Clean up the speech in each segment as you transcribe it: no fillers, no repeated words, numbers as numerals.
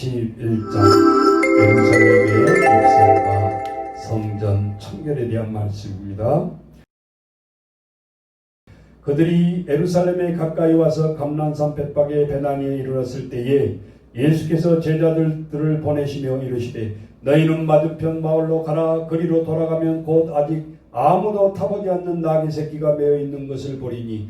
11장 예루살렘의 입성과 성전 청결에 대한 말씀입니다. 그들이 예루살렘에 가까이 와서 감난산 벳박의 베나니에 이르렀을 때에 예수께서 제자들을 보내시며 이르시되 너희는 맞은편 마을로 가라. 그리로 돌아가면 곧 아직 아무도 타보지 않는 나귀 새끼가 매어 있는 것을 보리니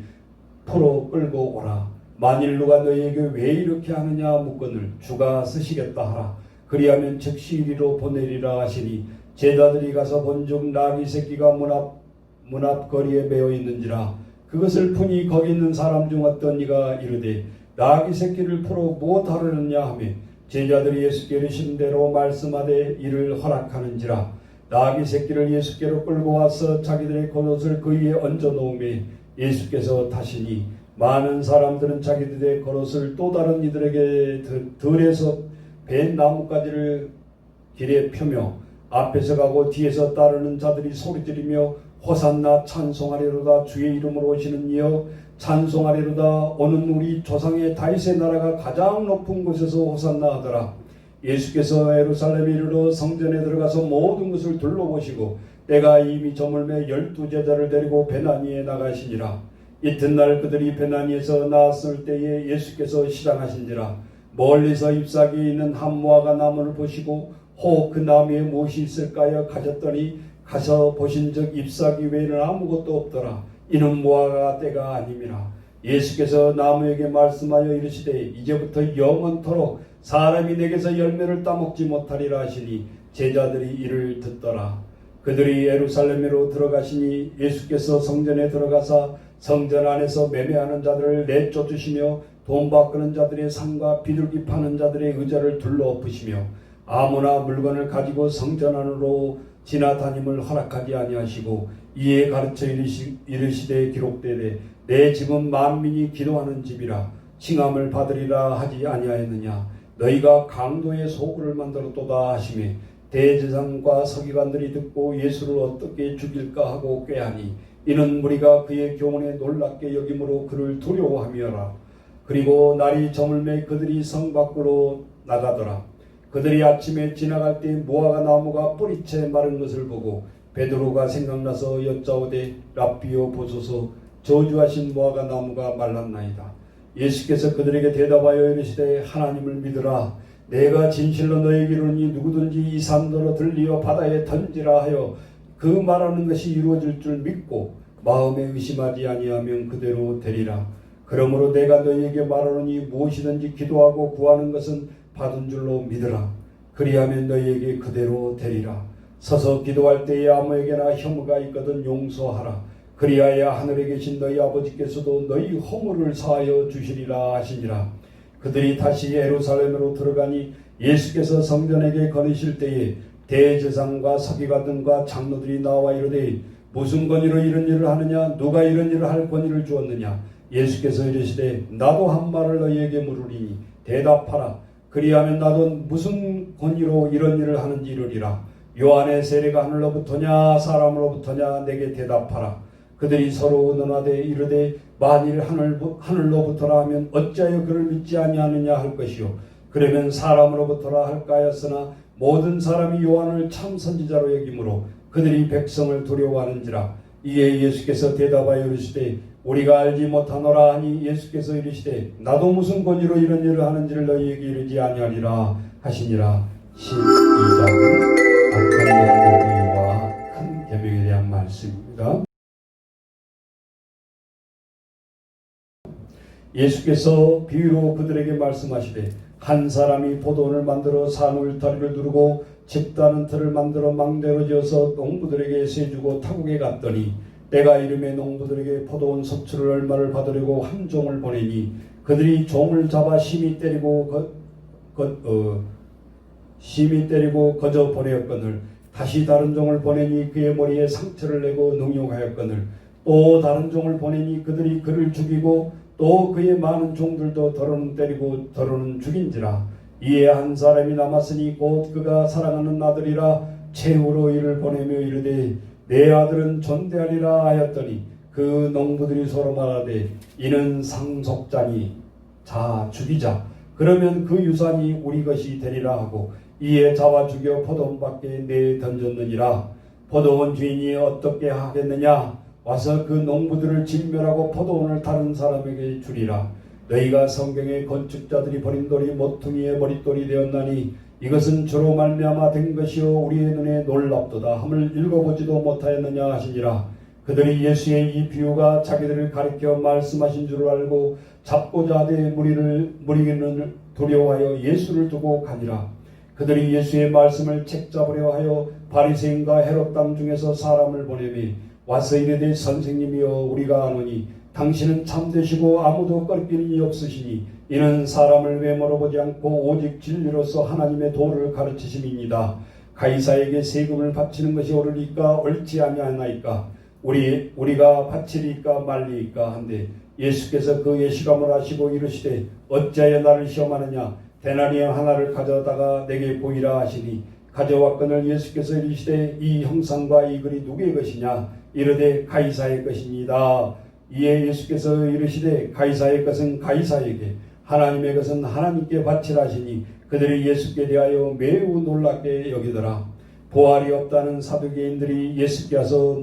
풀어 끌고 오라. 만일 누가 너희에게 왜 이렇게 하느냐 묻거늘 주가 쓰시겠다 하라. 그리하면 즉시 이리로 보내리라 하시니 제자들이 가서 본즉 나귀 새끼가 문 앞 거리에 매어 있는지라. 그것을 푸니 거기 있는 사람 중 어떤 이가 이르되 나귀 새끼를 풀어 무엇하려느냐 하며 제자들이 예수께 이르신 대로 말씀하되 이를 허락하는지라. 나귀 새끼를 예수께로 끌고 와서 자기들의 겉옷을 그 위에 얹어 놓으매 예수께서 타시니 많은 사람들은 자기들의 겉옷을 또 다른 이들에게 들에서 벤 나뭇가지를 길에 펴며 앞에서 가고 뒤에서 따르는 자들이 소리지르며 호산나 찬송하리로다. 주의 이름으로 오시는 이여 찬송하리로다. 오는 우리 조상의 다윗의 나라가 가장 높은 곳에서 호산나 하더라. 예수께서 예루살렘에 이르러 성전에 들어가서 모든 것을 둘러보시고 때가 이미 저물매 12제자를 데리고 베나니에 나가시니라. 이튿날 그들이 베나니에서 나왔을 때에 예수께서 시장하신지라. 멀리서 잎사귀에 있는 한 무화과 나무를 보시고 혹 그 나무에 무엇이 있을까요 가셨더니 가서 보신즉 잎사귀 외에는 아무것도 없더라. 이는 무화과 때가 아님이라. 예수께서 나무에게 말씀하여 이르시되 이제부터 영원토록 사람이 내게서 열매를 따먹지 못하리라 하시니 제자들이 이를 듣더라. 그들이 예루살렘으로 들어가시니 예수께서 성전에 들어가사 성전 안에서 매매하는 자들을 내쫓으시며 돈 바꾸는 자들의 상과 비둘기 파는 자들의 의자를 둘러엎으시며 아무나 물건을 가지고 성전 안으로 지나다님을 허락하지 아니하시고 이에 가르쳐 이르시되 기록되되 내 집은 만민이 기도하는 집이라 칭함을 받으리라 하지 아니하였느냐. 너희가 강도의 소굴을 만들었도다 하시매 대제사장과 서기관들이 듣고 예수를 어떻게 죽일까 하고 꾀하니 이는 무리가 그의 교훈에 놀랍게 여김으로 그를 두려워함이어라. 그리고 날이 저물매 그들이 성 밖으로 나가더라. 그들이 아침에 지나갈 때 무화과 나무가 뿌리채 마른 것을 보고 베드로가 생각나서 여짜오되 랍비여 보소서 저주하신 무화과 나무가 말랐나이다. 예수께서 그들에게 대답하여 이르시되 하나님을 믿으라. 내가 진실로 너에게 이르노니 누구든지 이 산더러 들리어 바다에 던지라 하여 그 말하는 것이 이루어질 줄 믿고 마음에 의심하지 아니하면 그대로 되리라. 그러므로 내가 너희에게 말하노니 무엇이든지 기도하고 구하는 것은 받은 줄로 믿으라. 그리하면 너희에게 그대로 되리라. 서서 기도할 때에 아무에게나 혐의가 있거든 용서하라. 그리하여 하늘에 계신 너희 아버지께서도 너희 허물을 사하여 주시리라 하시니라. 그들이 다시 예루살렘으로 들어가니 예수께서 성전에게 거니실 때에 대제사장과 서기관들과 장로들이 나와 이르되 무슨 권위로 이런 일을 하느냐. 누가 이런 일을 할 권위를 주었느냐. 예수께서 이르시되 나도 한 말을 너희에게 물으리니 대답하라. 그리하면 나도 무슨 권위로 이런 일을 하는지 이르리라. 요한의 세례가 하늘로부터냐 사람으로부터냐 내게 대답하라. 그들이 서로 의논하되 이르되 만일 하늘로부터라 하면 어찌하여 그를 믿지 아니하느냐 할 것이요 그러면 사람으로부터라 할까 하였으나 모든 사람이 요한을 참 선지자로 여기므로 그들이 백성을 두려워하는지라. 이에 예수께서 대답하여 이르시되 우리가 알지 못하노라 하니 예수께서 이르시되 나도 무슨 권위로 이런 일을 하는지를 너희에게 이르지 아니하리라 하시니라. 12장은 악한 영들과 큰 계명에 대한 말씀입니다. 예수께서 비유로 그들에게 말씀하시되 한 사람이 포도원을 만들어 산 울타리를 두르고 집다는 틀을 만들어 망대로 지어서 농부들에게 세주고 타국에 갔더니 때가 이름에 농부들에게 포도원 섭취를 얼마를 받으려고 한 종을 보내니 그들이 종을 잡아 심히 때리고 거저 보내었거늘 다시 다른 종을 보내니 그의 머리에 상처를 내고 능욕하였거늘 또 다른 종을 보내니 그들이 그를 죽이고 또 그의 많은 종들도 더러는 때리고 더러는 죽인지라. 이에 한 사람이 남았으니 곧 그가 사랑하는 아들이라 최후로 이를 보내며 이르되 내 아들은 존대하리라 하였더니 그 농부들이 서로 말하되 이는 상속자니 자 죽이자. 그러면 그 유산이 우리 것이 되리라 하고 이에 잡아 죽여 포도원 밖에 내 던졌느니라. 포도원 주인이 어떻게 하겠느냐? 와서 그 농부들을 진멸하고 포도원을 다른 사람에게 주리라. 너희가 성경의 건축자들이 버린 돌이 모퉁이의 머릿돌이 되었나니 이것은 주로 말미암아 된 것이요 우리의 눈에 놀랍도다 함을 읽어보지도 못하였느냐 하시니라. 그들이 예수의 이 비유가 자기들을 가리켜 말씀하신 줄 알고 잡고자 하되 무리는 두려워하여 예수를 두고 가니라. 그들이 예수의 말씀을 책잡으려 하여 바리새인과 헤롯 땅 중에서 사람을 보내매 와서 이르되 선생님이여 우리가 아노니 당신은 참되시고 아무도 꺾이는 이 없으시니 이는 사람을 외모로 보지 않고 오직 진리로서 하나님의 도를 가르치심이니이다. 가이사에게 세금을 바치는 것이 옳으리까 옳지 아니하나이까 우리가 바치리까 말리이까 한데 예수께서 그 예시감을 하시고 이르시되 어찌하여 나를 시험하느냐 데나리온 하나를 가져다가 내게 보이라 하시니 가져왔거늘 예수께서 이르시되 이 형상과 이 글이 누구의 것이냐 이르되 가이사의 것이니이다. 이에 예수께서 이르시되 가이사의 것은 가이사에게 하나님의 것은 하나님께 바치라 하시니 그들이 예수께 대하여 매우 놀랍게 여기더라. 부활이 없다는 사두개인들이 예수께 와서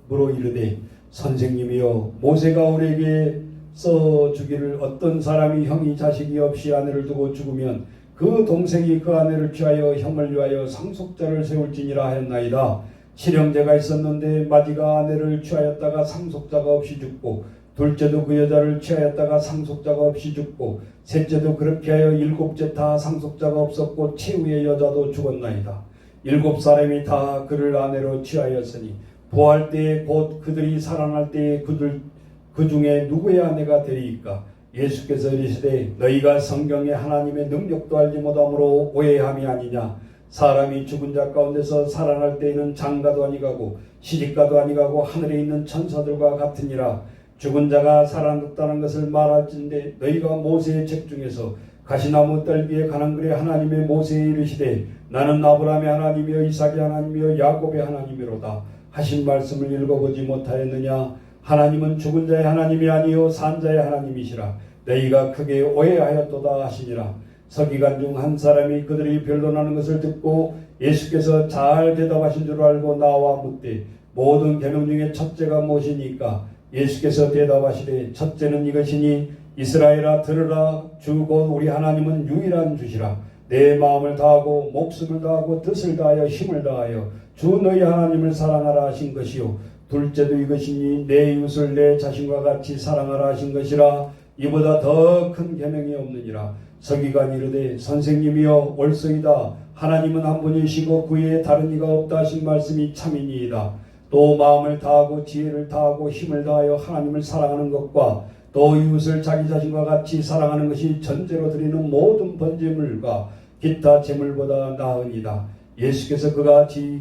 물어 이르되 선생님이여 모세가 우리에게 써주기를 어떤 사람이 형이 자식이 없이 아내를 두고 죽으면 그 동생이 그 아내를 취하여 형을 위하여 상속자를 세울지니라 하였나이다. 칠형제가 있었는데 마디가 아내를 취하였다가 상속자가 없이 죽고 둘째도 그 여자를 취하였다가 상속자가 없이 죽고 셋째도 그렇게 하여 일곱째 다 상속자가 없었고 최후의 여자도 죽었나이다. 7사람이 다 그를 아내로 취하였으니 부활 때에 곧 그들이 살아날 때에 그 중에 누구의 아내가 되리이까? 예수께서 이르시되 너희가 성경의 하나님의 능력도 알지 못함으로 오해함이 아니냐. 사람이 죽은 자 가운데서 살아날 때에는 장가도 아니가고 시집가도 아니가고 하늘에 있는 천사들과 같으니라. 죽은 자가 살아났다는 것을 말할진대 너희가 모세의 책 중에서 가시나무 떨기에 가는 글에 하나님의 모세에 이르시되 나는 아브라함의 하나님이여 이삭의 하나님이여 야곱의 하나님이로다 하신 말씀을 읽어보지 못하였느냐. 하나님은 죽은 자의 하나님이 아니요 산 자의 하나님이시라. 너희가 크게 오해하였도다 하시니라. 서기관 중 한 사람이 그들이 변론하는 것을 듣고 예수께서 잘 대답하신 줄 알고 나와 묻되 모든 계명 중에 첫째가 무엇이니까? 예수께서 대답하시되 첫째는 이것이니 이스라엘아 들으라. 주 곧 우리 하나님은 유일한 주시라. 내 마음을 다하고 목숨을 다하고 뜻을 다하여 힘을 다하여 주 너희 하나님을 사랑하라 하신 것이요 둘째도 이것이니 내 이웃을 내 자신과 같이 사랑하라 하신 것이라. 이보다 더 큰 계명이 없느니라. 서기관이 이르되 선생님이여 옳소이다. 하나님은 한 분이시고 그 외에 다른 이가 없다 하신 말씀이 참이니이다. 또 마음을 다하고 지혜를 다하고 힘을 다하여 하나님을 사랑하는 것과 또 이웃을 자기 자신과 같이 사랑하는 것이 전제로 드리는 모든 번제물과 기타 제물보다 나으니이다. 예수께서 그가 지혜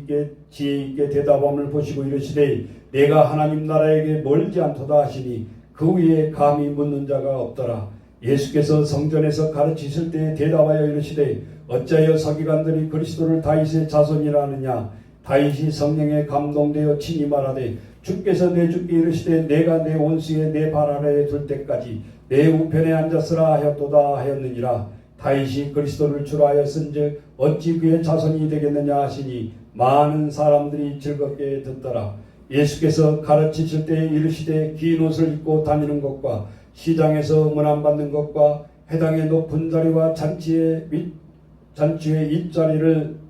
있게 대답함을 보시고 이르시되 내가 하나님 나라에게 멀지 않도다 하시니 그 위에 감히 묻는 자가 없더라. 예수께서 성전에서 가르치실 때에 대답하여 이르시되 어찌하여 서기관들이 그리스도를 다윗의 자손이라 하느냐. 다윗이 성령에 감동되어 친히 말하되 주께서 내 주께 이르시되 내가 내 원수의 내 발 아래에 둘 때까지 내 우편에 앉았으라 하였도다 하였느니라. 다윗이 그리스도를 주라 하였은즉 어찌 그의 자손이 되겠느냐 하시니 많은 사람들이 즐겁게 듣더라. 예수께서 가르치실 때에 이르시되 긴 옷을 입고 다니는 것과 시장에서 문안 받는 것과 회당의 높은 자리와 잔치의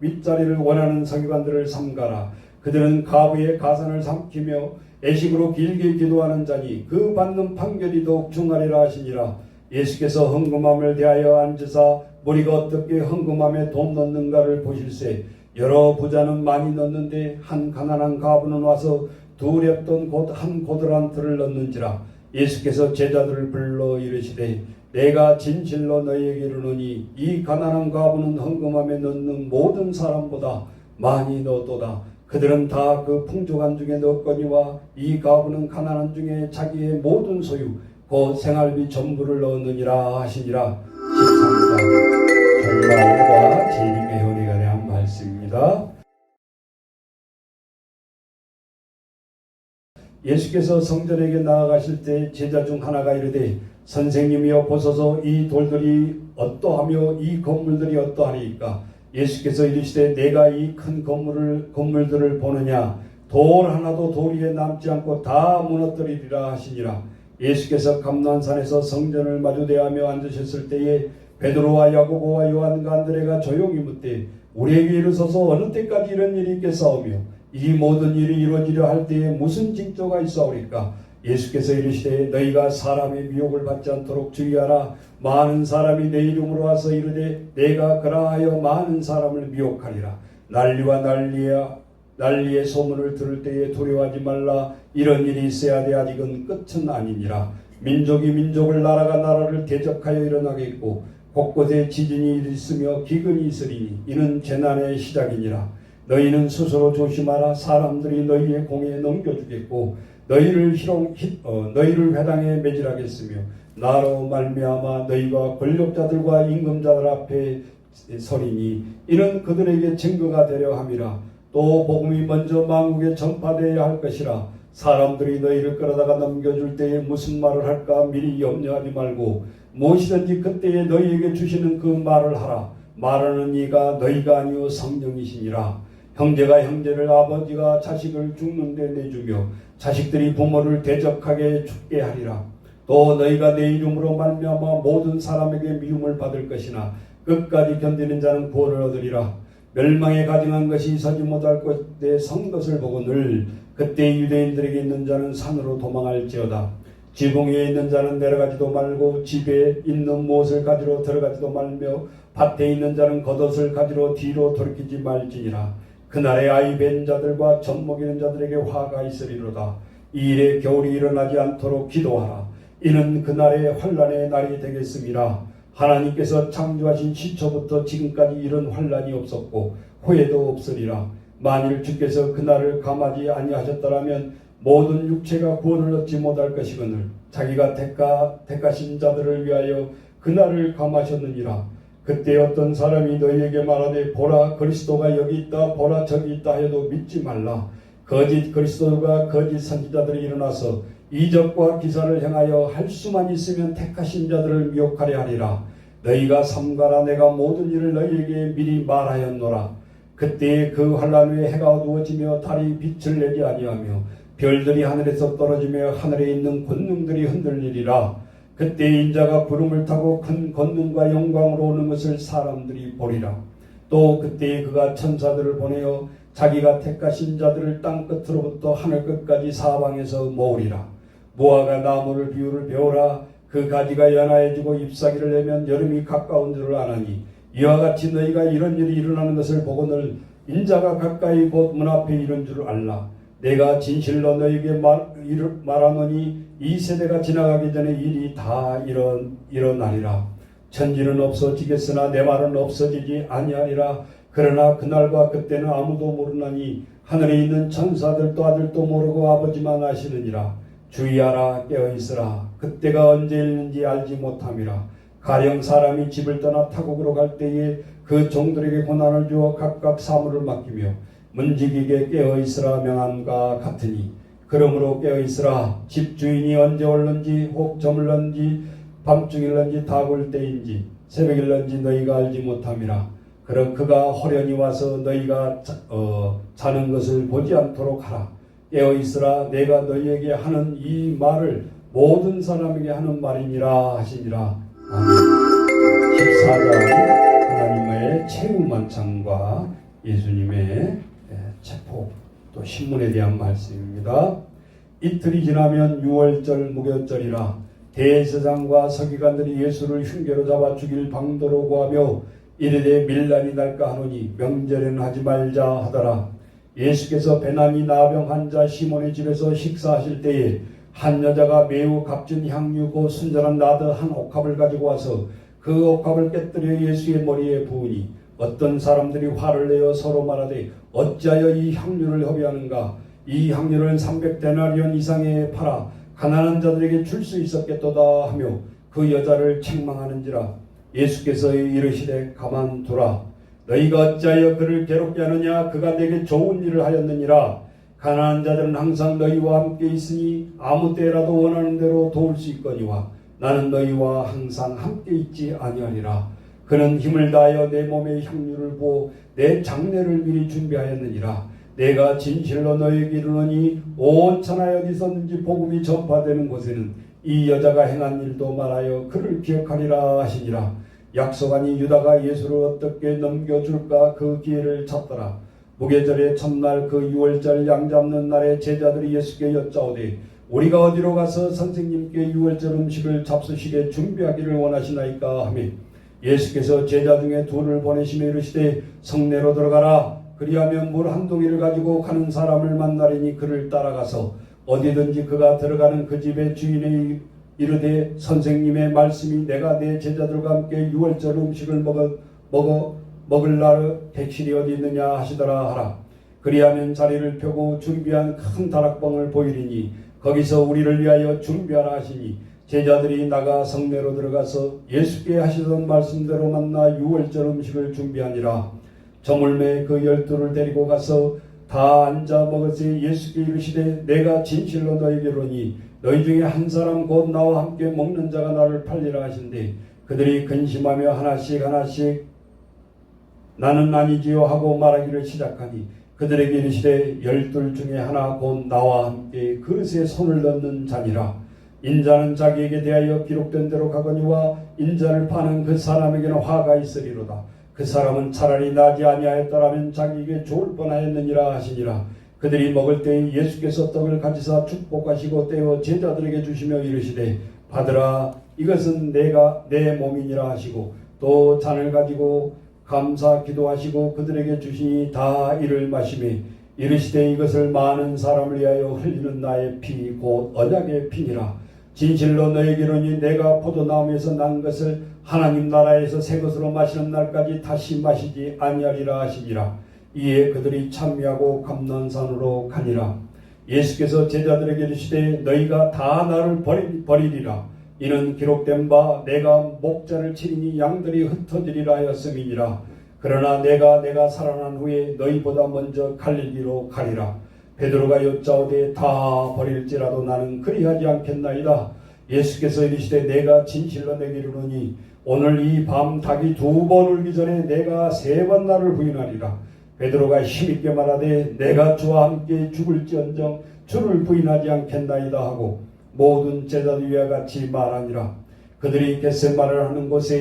윗자리를 원하는 서기관들을 삼가라. 그들은 가부의 가산을 삼키며 애식으로 길게 기도하는 자니 그 받는 판결이 더욱 중하리라 하시니라. 예수께서 헌금함을 대하여 앉으사 무리가 어떻게 헌금함에 돈 넣는가를 보실세. 여러 부자는 많이 넣는데 한 가난한 가부는 와서 두 랩돈 곧 한 고드란 틀을 넣는지라. 예수께서 제자들을 불러 이르시되 내가 진실로 너희에게 이르노니 이 가난한 가부는 헌금함에 넣는 모든 사람보다 많이 넣었도다. 그들은 다 그 풍족한 중에 넣었거니와 이 가부는 가난한 중에 자기의 모든 소유 곧 생활비 전부를 넣었느니라 하시니라. 13장 종말과 재림의 은혜가 대한 말씀입니다. 예수께서 성전에게 나아가실 때 제자 중 하나가 이르되 선생님이여 보소서 이 돌들이 어떠하며 이 건물들이 어떠하리이까. 예수께서 이르시되 내가 이 큰 건물들을 보느냐. 돌 하나도 돌 위에 남지 않고 다 무너뜨리리라 하시니라. 예수께서 감난산에서 성전을 마주대하며 앉으셨을 때에 베드로와 야고보와 요한과 안드레가 조용히 묻되 우리에게 이르소서 어느 때까지 이런 일이 있겠사오며 이 모든 일이 이루어지려 할 때에 무슨 징조가 있사오리까. 예수께서 이르시되 너희가 사람의 미혹을 받지 않도록 주의하라. 많은 사람이 내 이름으로 와서 이르되 내가 그라하여 많은 사람을 미혹하리라. 난리와 난리의 소문을 들을 때에 두려워하지 말라. 이런 일이 있어야 돼 아직은 끝은 아니니라. 민족이 민족을 나라가 나라를 대적하여 일어나겠고 곳곳에 지진이 있으며 기근이 있으리니 이는 재난의 시작이니라. 너희는 스스로 조심하라. 사람들이 너희의 공에 넘겨주겠고 너희를 회당에 매질하겠으며 나로 말미암아 너희가 권력자들과 임금자들 앞에 서리니 이는 그들에게 증거가 되려 함이라. 또 복음이 먼저 만국에 전파되어야 할 것이라. 사람들이 너희를 끌어다가 넘겨줄 때에 무슨 말을 할까 미리 염려하지 말고 무엇이든지 그때에 너희에게 주시는 그 말을 하라. 말하는 이가 너희가 아니오 성령이시니라. 형제가 형제를 아버지가 자식을 죽는 데 내주며 자식들이 부모를 대적하게 죽게 하리라. 또 너희가 내 이름으로 말미암아 모든 사람에게 미움을 받을 것이나 끝까지 견디는 자는 구원을 얻으리라. 멸망에 가증한 것이 서지 못할 것에 선 것을 보고 늘 그때 유대인들에게 있는 자는 산으로 도망할지어다. 지붕 위에 있는 자는 내려가지도 말고 집에 있는 무엇을 가지러 들어가지도 말며 밭에 있는 자는 겉옷을 가지러 뒤로 돌이키지 말지니라. 그날에 아이 뵌 자들과 젖 먹이는 자들에게 화가 있으리로다. 이 일에 겨울이 일어나지 않도록 기도하라. 이는 그날의 환난의 날이 되겠음이라. 하나님께서 창조하신 시초부터 지금까지 이런 환난이 없었고 후에도 없으리라. 만일 주께서 그날을 감하지 아니하셨더라면 모든 육체가 구원을 얻지 못할 것이거늘 자기가 택하신 자들을 위하여 그날을 감하셨느니라. 그때 어떤 사람이 너희에게 말하되 보라 그리스도가 여기 있다 보라 저기 있다 해도 믿지 말라. 거짓 그리스도가 거짓 선지자들이 일어나서 이적과 기사를 행하여 할 수만 있으면 택하신 자들을 미혹하려 하리라. 너희가 삼가라. 내가 모든 일을 너희에게 미리 말하였노라. 그때에 그 환난 후에 해가 어두워지며 달이 빛을 내지 아니하며 별들이 하늘에서 떨어지며 하늘에 있는 권능들이 흔들리리라. 그때 인자가 구름을 타고 큰 권능과 영광으로 오는 것을 사람들이 보리라. 또 그때에 그가 천사들을 보내어 자기가 택하신 자들을 땅 끝으로부터 하늘 끝까지 사방에서 모으리라. 무화과 나무를 비유를 배우라. 그 가지가 연하해지고 잎사귀를 내면 여름이 가까운 줄을 아나니 이와 같이 너희가 이런 일이 일어나는 것을 보고는 인자가 가까이 곧 문 앞에 이른 줄을 알라. 내가 진실로 너희에게 말하노니 이 세대가 지나가기 전에 일이 다 일어나리라. 천지는 없어지겠으나 내 말은 없어지지 아니하리라. 그러나 그날과 그때는 아무도 모르나니 하늘에 있는 천사들도 아들도 모르고 아버지만 아시느니라. 주의하라. 깨어있으라. 그때가 언제 있는지 알지 못함이라. 가령 사람이 집을 떠나 타국으로 갈 때에 그 종들에게 고난을 주어 각각 사물을 맡기며 문지기게 깨어있으라 명함과 같으니 그러므로 깨어있으라. 집주인이 언제 올는지 혹 저물는지 밤중일는지 다굴 때인지 새벽일는지 너희가 알지 못함이라. 그럼 그가 호련히 와서 너희가 자는 것을 보지 않도록 하라. 깨어있으라. 내가 너희에게 하는 이 말을 모든 사람에게 하는 말이니라 하시니라. 아멘. 14장 하나님의 최후만찬과 예수님의 체포 또 신문에 대한 말씀입니다. 이틀이 지나면 유월절 무교절이라 대제사장과 서기관들이 예수를 흉계로 잡아 죽일 방도로 구하며 이르되 밀란이 날까 하노니 명절에는 하지 말자 하더라. 예수께서 베나니 나병 환자 시몬의 집에서 식사하실 때에 한 여자가 매우 값진 향유 곧 순전한 나드 한 옥합을 가지고 와서 그 옥합을 깨뜨려 예수의 머리에 부으니 어떤 사람들이 화를 내어 서로 말하되 어찌하여 이 향유를 허비하는가. 이 향유를 300데나리온 이상에 팔아 가난한 자들에게 줄 수 있었겠도다 하며 그 여자를 책망하는지라. 예수께서 이르시되 가만두라. 너희가 어찌하여 그를 괴롭게 하느냐. 그가 내게 좋은 일을 하였느니라. 가난한 자들은 항상 너희와 함께 있으니 아무 때라도 원하는 대로 도울 수 있거니와 나는 너희와 항상 함께 있지 아니하리라. 그는 힘을 다하여 내 몸의 향유를 부어 내 장례를 미리 준비하였느니라. 내가 진실로 너희에게 이르노니 온 천하에 어디서든지 복음이 전파되는 곳에는 이 여자가 행한 일도 말하여 그를 기억하리라 하시니라. 약속하니 유다가 예수를 어떻게 넘겨줄까 그 기회를 찾더라. 무교절의 첫날 그 6월절 양 잡는 날에 제자들이 예수께 여짜오되 우리가 어디로 가서 선생님께 6월절 음식을 잡수시게 준비하기를 원하시나이까 하며 예수께서 제자 중에 둘을 보내시며 이르시되 성내로 들어가라. 그리하면 물 한 동이를 가지고 가는 사람을 만나리니 그를 따라가서 어디든지 그가 들어가는 그 집의 주인이 이르되 선생님의 말씀이 내가 내 제자들과 함께 6월절 음식을 먹을 날 객실이 어디 있느냐 하시더라 하라. 그리하면 자리를 펴고 준비한 큰 다락방을 보이리니 거기서 우리를 위하여 준비하라 하시니 제자들이 나가 성내로 들어가서 예수께 하시던 말씀대로 만나 6월절 음식을 준비하니라. 저물매 그 12를 데리고 가서 다 앉아 먹으니 예수께 이르시되 내가 진실로 너희에게 이르노니 너희 중에 한 사람 곧 나와 함께 먹는 자가 나를 팔리라 하신대 그들이 근심하며 하나씩 나는 아니지요 하고 말하기를 시작하니 그들에게 이르시되 12 중에 하나 곧 나와 함께 그릇에 손을 넣는 자니라. 인자는 자기에게 대하여 기록된 대로 가거니와 인자를 파는 그 사람에게는 화가 있으리로다. 그 사람은 차라리 나지 아니하였더라면 자기에게 좋을 뻔하였느니라 하시니라. 그들이 먹을 때에 예수께서 떡을 가지사 축복하시고 떼어 제자들에게 주시며 이르시되 받으라 이것은 내 몸이니라 하시고 또 잔을 가지고 감사 기도하시고 그들에게 주시니 다 이를 마시매 이르시되 이것을 많은 사람을 위하여 흘리는 나의 피 곧 언약의 피니라. 진실로 너에게 이르노니 내가 포도나무에서 난 것을 하나님 나라에서 새 것으로 마시는 날까지 다시 마시지 아니하리라 하시니라. 이에 그들이 찬미하고 감난산으로 가니라. 예수께서 제자들에게 이르시되 너희가 다 나를 버리리라. 이는 기록된 바 내가 목자를 치리니 양들이 흩어지리라 하였음이니라. 그러나 내가 살아난 후에 너희보다 먼저 갈릴리로 가리라. 베드로가 여짜오되 다 버릴지라도 나는 그리하지 않겠나이다. 예수께서 이르시되 내가 진실로 내게 이르노니 오늘 이 밤 닭이 2번 울기 전에 내가 3번 나를 부인하리라. 베드로가 힘있게 말하되 내가 주와 함께 죽을지언정 주를 부인하지 않겠나이다 하고 모든 제자들 위와 같이 말하니라. 그들이 겟세마네를 하는 곳에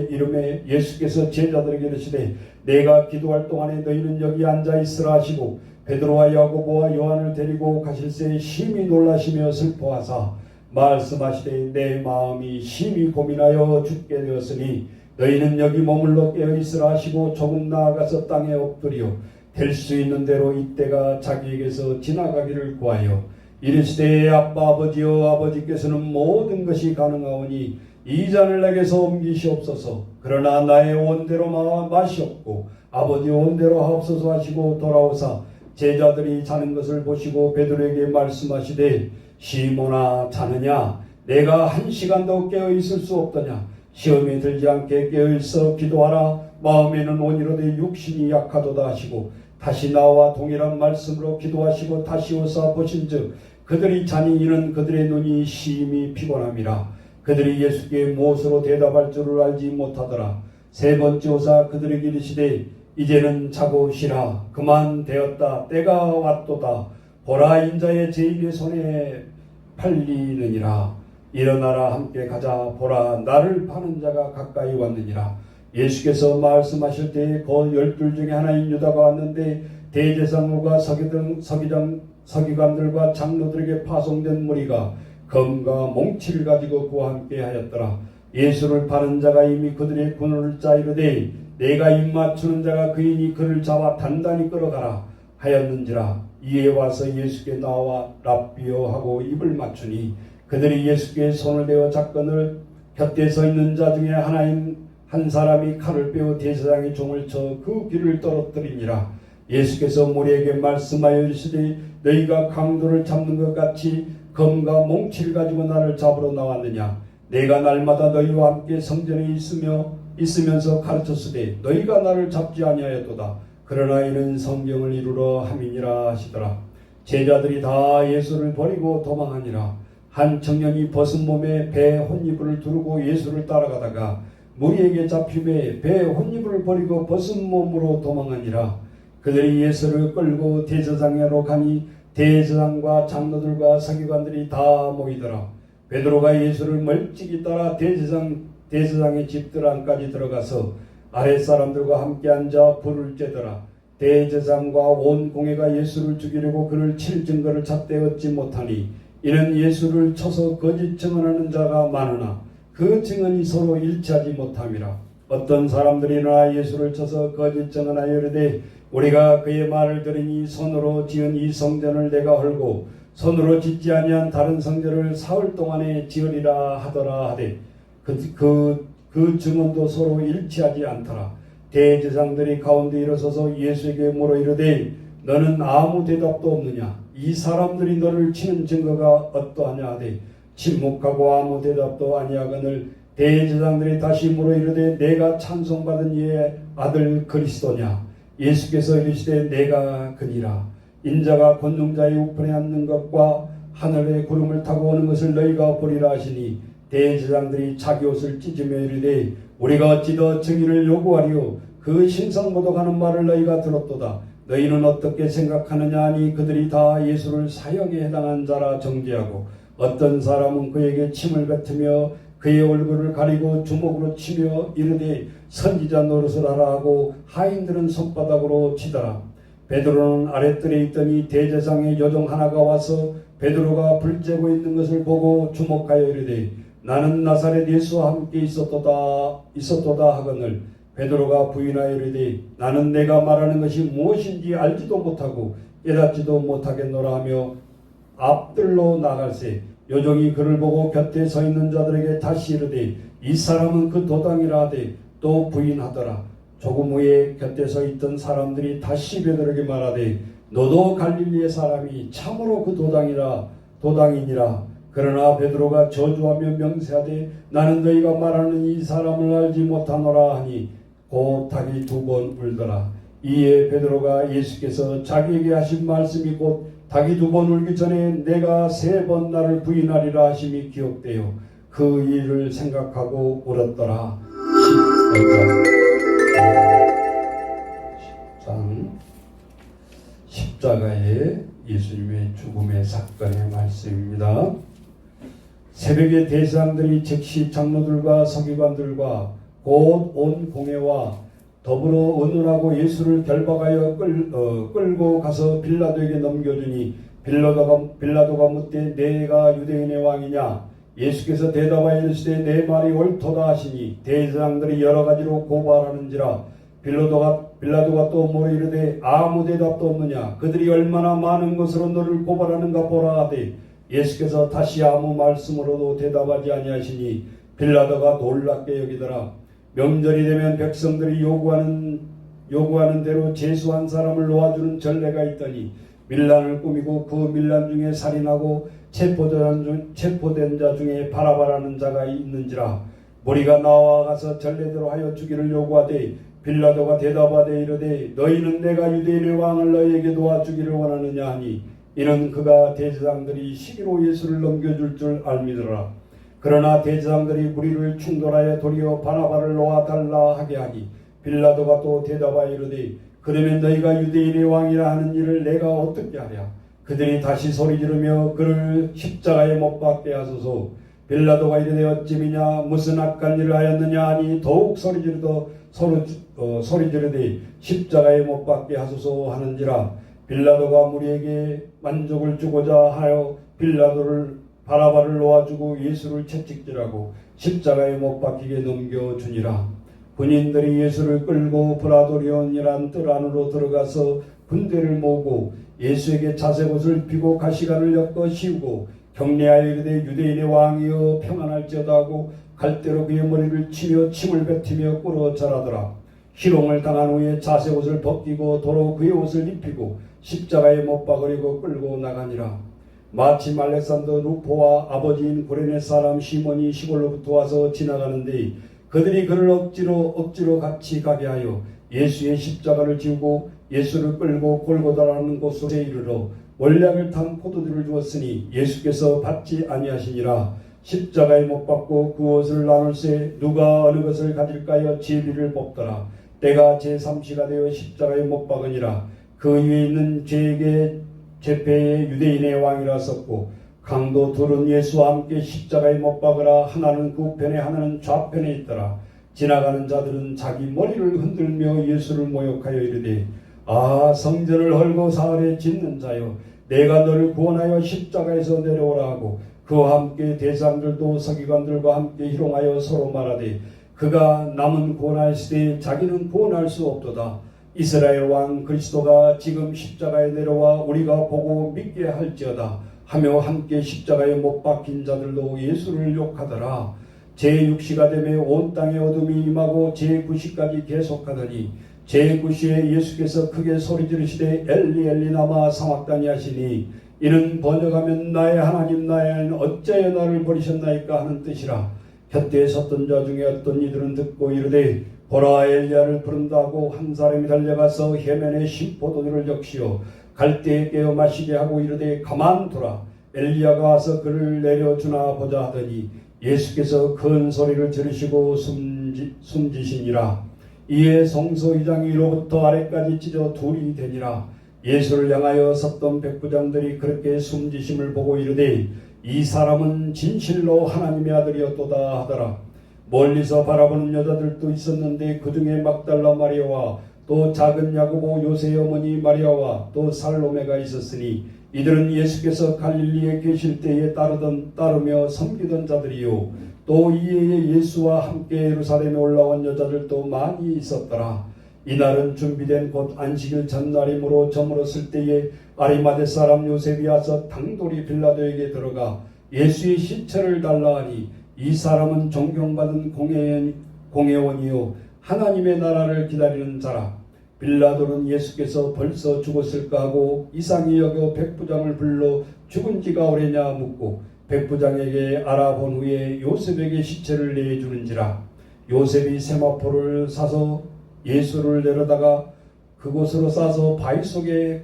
이름에 예수께서 제자들에게 이르시되 내가 기도할 동안에 너희는 여기 앉아 있으라 하시고 베드로와 야고보와 요한을 데리고 가실새 심히 놀라시며 슬퍼하사 말씀하시되 내 마음이 심히 고민하여 죽게 되었으니 너희는 여기 머물러 깨어있으라 하시고 조금 나아가서 땅에 엎드려 될 수 있는 대로 이때가 자기에게서 지나가기를 구하여 이르시되 아빠 아버지여 아버지께서는 모든 것이 가능하오니 이 잔을 내게서 옮기시옵소서. 그러나 나의 원대로 마시옵고 아버지 원대로 하옵소서 하시고 돌아오사 제자들이 자는 것을 보시고 베드로에게 말씀하시되 시몬아 자느냐 내가 1시간도 깨어있을 수 없더냐. 시험에 들지 않게 깨어있어 기도하라. 마음에는 온이로되 육신이 약하도다 하시고 다시 나와 동일한 말씀으로 기도하시고 다시 오사 보신즉 그들이 자니 이는 그들의 눈이 심히 피곤함이라. 그들이 예수께 무엇으로 대답할 줄을 알지 못하더라. 3번째 오사 그들에게 이르시되 이제는 자고 쉬라. 그만 되었다. 때가 왔도다. 보라 인자의 제2의 손에 팔리느니라. 일어나라 함께 가자. 보라 나를 파는 자가 가까이 왔느니라. 예수께서 말씀하실 때에 그 12 중에 하나인 유다가 왔는데 대제사장과 서기관들과 장로들에게 파송된 무리가 검과 몽치를 가지고 그와 함께 하였더라. 예수를 파는 자가 이미 그들의 군을 짜 이르되 내가 입맞추는 자가 그이니 그를 잡아 단단히 끌어가라 하였는지라. 이에 와서 예수께 나와 랍비여 하고 입을 맞추니 그들이 예수께 손을 대어 잡건을 곁에 서 있는 자 중에 한 사람이 칼을 빼어 대제사장의 종을 쳐 그 귀를 떨어뜨리니라. 예수께서 무리에게 말씀하여 이르시되 너희가 강도를 잡는 것 같이 검과 몽치를 가지고 나를 잡으러 나왔느냐. 내가 날마다 너희와 함께 성전에 있으면서 가르쳤으되 너희가 나를 잡지 아니하였도다. 그러나 이는 성경을 이루러 함이니라 하시더라. 제자들이 다 예수를 버리고 도망하니라. 한 청년이 벗은 몸에 배 혼이불을 두르고 예수를 따라가다가 무리에게 잡히매 배 혼이불을 버리고 벗은 몸으로 도망하니라. 그들이 예수를 끌고 대제사장으로 가니 대제사장과 장로들과 서기관들이 다 모이더라. 베드로가 예수를 멀찍이 따라 대제사장의 집들 안까지 들어가서 아랫사람들과 함께 앉아 불을 쬐더라. 대제사장과 온 공회가 예수를 죽이려고 그를 칠 증거를 찾되 얻지 못하니 이는 예수를 쳐서 거짓 증언하는 자가 많으나 그 증언이 서로 일치하지 못함이라. 어떤 사람들이 일어나 예수를 쳐서 거짓 증언하여 이르되 우리가 그의 말을 들으니 손으로 지은 이 성전을 내가 헐고 손으로 짓지 아니한 다른 성전을 사흘 동안에 지으리라 하더라 하되 그 증언도 서로 일치하지 않더라. 대제사장들이 가운데 일어서서 예수에게 물어 이르되 너는 아무 대답도 없느냐? 이 사람들이 너를 치는 증거가 어떠하냐 하되 침묵하고 아무 대답도 아니하거늘 대제사장들이 다시 물어 이르되 내가 찬송받은 이의 아들 그리스도냐? 예수께서 이르시되 내가 그니라. 인자가 권능자의 우편에 앉는 것과 하늘의 구름을 타고 오는 것을 너희가 보리라 하시니 대제사장들이 자기 옷을 찢으며 이르되 우리가 어찌 더 증인을 요구하리요? 그 신성모독하는 말을 너희가 들었도다. 너희는 어떻게 생각하느냐 하니 그들이 다 예수를 사형에 해당한 자라 정죄하고 어떤 사람은 그에게 침을 뱉으며 그의 얼굴을 가리고 주먹으로 치며 이르되 선지자 노릇을 하라 하고 하인들은 손바닥으로 치더라. 베드로는 아랫뜰에 있더니 대제사장의 여종 하나가 와서 베드로가 불 쬐고 있는 것을 보고 주목하여 이르되 나는 나사렛 예수와 함께 있었도다 하거늘 베드로가 부인하여 이르되 나는 내가 말하는 것이 무엇인지 알지도 못하고 깨닫지도 못하겠노라 하며 앞뜰로 나갈새 여종이 그를 보고 곁에 서 있는 자들에게 다시 이르되 이 사람은 그 도당이라 하되 또 부인하더라. 조금 후에 곁에 서 있던 사람들이 다시 베드로에게 말하되 너도 갈릴리의 사람이 참으로 그 도당이니라. 그러나 베드로가 저주하며 명세하되 나는 너희가 말하는 이 사람을 알지 못하노라 하니 곧 닭이 2번 울더라. 이에 베드로가 예수께서 자기에게 하신 말씀이 곧 닭이 2번 울기 전에 내가 3번 나를 부인하리라 하심이 기억되어 그 일을 생각하고 울었더라. 10장 십자가의 예수님의 죽음의 사건의 말씀입니다. 새벽에 대제사장들이 즉시 장로들과 서기관들과 곧 온 공회와 더불어 의논하고 예수를 결박하여 끌고 가서 빌라도에게 넘겨주니 빌라도가 묻되 내가 유대인의 왕이냐? 예수께서 대답하여 이르시되 내 말이 옳도다 하시니 대제사장들이 여러 가지로 고발하는지라. 빌라도가 또 물어 이르되 아무 대답도 없느냐? 그들이 얼마나 많은 것으로 너를 고발하는가 보라 하되 예수께서 다시 아무 말씀으로도 대답하지 아니하시니 빌라도가 놀랍게 여기더라. 명절이 되면 백성들이 요구하는 대로 제수한 사람을 놓아주는 전례가 있더니 밀란을 꾸미고 그 밀란 중에 살인하고 체포된 자 중에 바라바라는 자가 있는지라. 무리가 나와가서 전례대로 하여 주기를 요구하되 빌라도가 대답하되 이르되 너희는 내가 유대인의 왕을 너희에게 도와주기를 원하느냐 하니 이는 그가 대제사장들이 시기로 예수를 넘겨줄 줄 알미더라. 그러나 대제사장들이 무리를 충돌하여 도리어 바나바를 놓아달라 하게 하니 빌라도가 또 대답하여 이르되 그러면 너희가 유대인의 왕이라 하는 일을 내가 어떻게 하랴? 그들이 다시 소리지르며 그를 십자가에 못 박게 하소서. 빌라도가 이르되 어찌미냐 무슨 악한 일을 하였느냐 하니 더욱 소리지르되 십자가에 못 박게 하소서 하는지라. 빌라도가 무리에게 만족을 주고자 하여 바라바를 놓아주고 예수를 채찍질하고 십자가에 못 박히게 넘겨주니라. 군인들이 예수를 끌고 브라도리온이란 뜰 안으로 들어가서 군대를 모으고 예수에게 자색옷을 입히고 가시관을 엮어 씌우고 경례하여 이르되 유대인의 왕이여 평안할지어다 하고 갈대로 그의 머리를 치며 침을 뱉으며 꿇어 절하더라. 희롱을 당한 후에 자색옷을 벗기고 도로 그의 옷을 입히고 십자가에 못 박으려고 끌고 나가니라. 마침 알렉산더 루포와 아버지인 고레네 사람 시몬이 시골로부터 와서 지나가는데 그들이 그를 억지로 같이 가게 하여 예수의 십자가를 지우고 예수를 끌고 골고다라는 곳에 이르러 원량을 탄 포도주를 주었으니 예수께서 받지 아니하시니라. 십자가에 못 박고 그 옷을 나눌세 누가 어느 것을 가질까요? 제비를 뽑더라. 때가 제3시가 되어 십자가에 못 박으니라. 그 위에 있는 죄에게 제패의 유대인의 왕이라 썼고 강도 둘은 예수와 함께 십자가에 못 박으라. 하나는 그 우편에 하나는 좌편에 있더라. 지나가는 자들은 자기 머리를 흔들며 예수를 모욕하여 이르되 아 성전을 헐고 사흘에 짓는 자여 내가 너를 구원하여 십자가에서 내려오라 하고 그와 함께 대장들도 서기관들과 함께 희롱하여 서로 말하되 그가 남은 구원하시되 자기는 구원할 수 없도다. 이스라엘 왕 그리스도가 지금 십자가에 내려와 우리가 보고 믿게 할지어다 하며 함께 십자가에 못 박힌 자들도 예수를 욕하더라. 제6시가 되매 온 땅에 어둠이 임하고 제9시까지 계속하더니 제9시에 예수께서 크게 소리 지르시되 엘리 엘리 라마 사막다니 하시니 이는 번역하면 나의 하나님 나의 하나님 어찌하여 나를 버리셨나이까 하는 뜻이라. 곁에 섰던 자 중에 어떤 이들은 듣고 이르되 보라 엘리야를 부른다 하고 한 사람이 달려가서 해면에 신포도주를 적시어 갈대에 깨어 마시게 하고 이르되 가만두라. 엘리야가 와서 그를 내려주나 보자 하더니 예수께서 큰 소리를 지르시고 숨지시니라. 이에 성소의장이 위로부터 아래까지 찢어 둘이 되니라. 예수를 향하여 섰던 백부장들이 그렇게 숨지심을 보고 이르되 이 사람은 진실로 하나님의 아들이었도다 하더라. 멀리서 바라보는 여자들도 있었는데 그 중에 막달라 마리아와 또 작은 야고보 요새의 어머니 마리아와 또 살로메가 있었으니 이들은 예수께서 갈릴리에 계실 때에 따르며 섬기던 자들이요 또 이에 예수와 함께 예루살렘에 올라온 여자들도 많이 있었더라. 이날은 준비된 곧 안식일 전날이므로 저물었을 때에 아리마대 사람 요셉이 와서 당돌이 빌라도에게 들어가 예수의 시체를 달라 하니 이 사람은 존경받은 공회원이요 하나님의 나라를 기다리는 자라. 빌라도는 예수께서 벌써 죽었을까 하고 이상히 여겨 백부장을 불러 죽은 지가 오래냐 묻고 백부장에게 알아본 후에 요셉에게 시체를 내주는지라. 요셉이 세마포를 사서 예수를 내려다가 그곳으로 싸서 바위 속에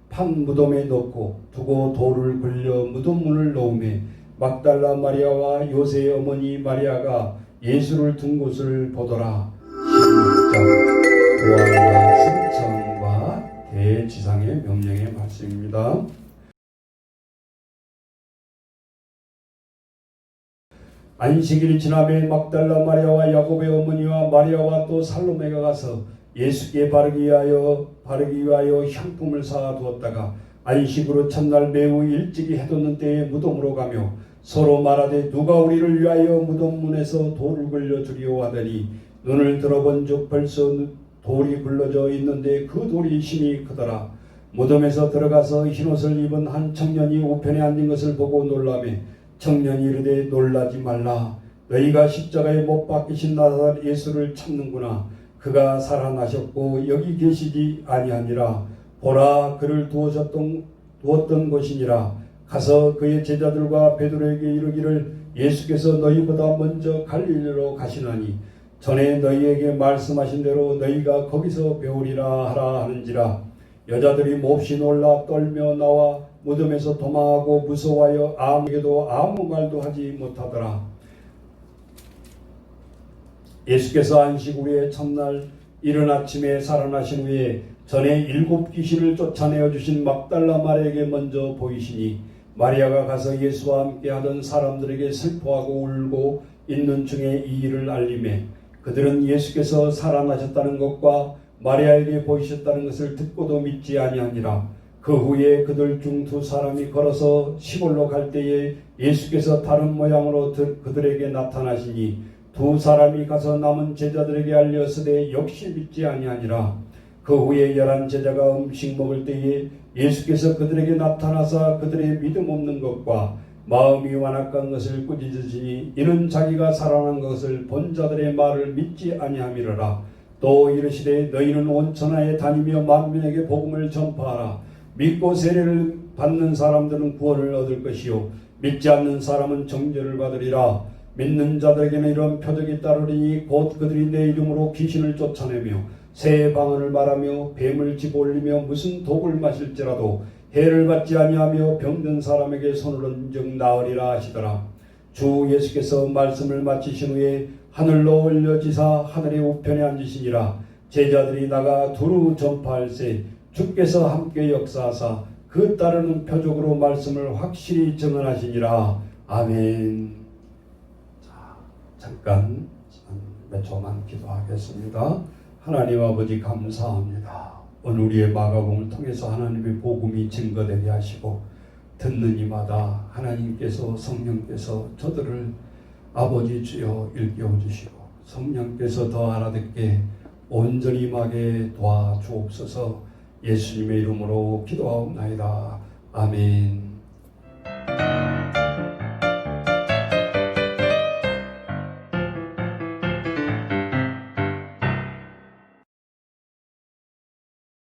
판 무덤에 넣고 두고 돌을 굴려 무덤 문을 놓으매 막달라 마리아와 요새의 어머니 마리아가 예수를 둔 곳을 보더라. 16장 보안과 승천과 대지상의 명령의 말씀입니다. 안식일이 지나매 막달라 마리아와 야곱의 어머니와 마리아와 또 살로메가 가서 예수께 바르기 위하여 향품을 사두었다가 안식으로 첫날 매우 일찍이 해돋는 때에 무덤으로 가며 서로 말하되 누가 우리를 위하여 무덤 문에서 돌을 굴려주리오 하더니 눈을 들어본즉 벌써 돌이 굴러져 있는데 그 돌이 심히 크더라. 무덤에서 들어가서 흰옷을 입은 한 청년이 우편에 앉은 것을 보고 놀라매 청년이 이르되 놀라지 말라. 너희가 십자가에 못 박히신 나사렛 예수를 찾는구나. 그가 살아나셨고 여기 계시지 아니하니라. 보라 그를 두었던 곳이니라. 가서 그의 제자들과 베드로에게 이르기를 예수께서 너희보다 먼저 갈릴리로 가시나니 전에 너희에게 말씀하신 대로 너희가 거기서 배우리라 하라 하는지라. 여자들이 몹시 놀라 떨며 나와 무덤에서 도망하고 무서워하여 아무에게도 아무 말도 하지 못하더라. 예수께서 안식 후에 첫날 이른 아침에 살아나신 후에 전에 7 귀신을 쫓아내어 주신 막달라 마리아에게 먼저 보이시니 마리아가 가서 예수와 함께 하던 사람들에게 슬퍼하고 울고 있는 중에 이 일을 알리매 그들은 예수께서 살아나셨다는 것과 마리아에게 보이셨다는 것을 듣고도 믿지 아니하니라. 그 후에 그들 중 2 사람이 걸어서 시골로 갈 때에 예수께서 다른 모양으로 그들에게 나타나시니 2 사람이 가서 남은 제자들에게 알렸으되 역시 믿지 아니하니라. 그 후에 11 제자가 음식 먹을 때에 예수께서 그들에게 나타나사 그들의 믿음 없는 것과 마음이 완악한 것을 꾸짖으시니 이는 자기가 살아난 것을 본 자들의 말을 믿지 아니함이로라. 또 이르시되 너희는 온 천하에 다니며 만민에게 복음을 전파하라. 믿고 세례를 받는 사람들은 구원을 얻을 것이요 믿지 않는 사람은 정죄를 받으리라. 믿는 자들에게는 이런 표적이 따르리니 곧 그들이 내 이름으로 귀신을 쫓아내며 새 방언을 말하며 뱀을 집어올리며 무슨 독을 마실지라도 해를 받지 아니하며 병든 사람에게 손을 얹은 나으리라 하시더라. 주 예수께서 말씀을 마치신 후에 하늘로 올려지사 하늘의 우편에 앉으시니라. 제자들이 나가 두루 전파할세 주께서 함께 역사하사 그 따르는 표적으로 말씀을 확실히 증언하시니라. 아멘. 자, 잠깐 몇 초만 기도하겠습니다. 하나님 아버지 감사합니다. 오늘 우리의 마가복음을 통해서 하나님의 복음이 증거되게 하시고 듣는 이마다 하나님께서 성령께서 저들을 아버지 주여 일깨워 주시고 성령께서 더 알아듣게 온전히 임하게 도와주옵소서. 예수님의 이름으로 기도하옵나이다. 아멘.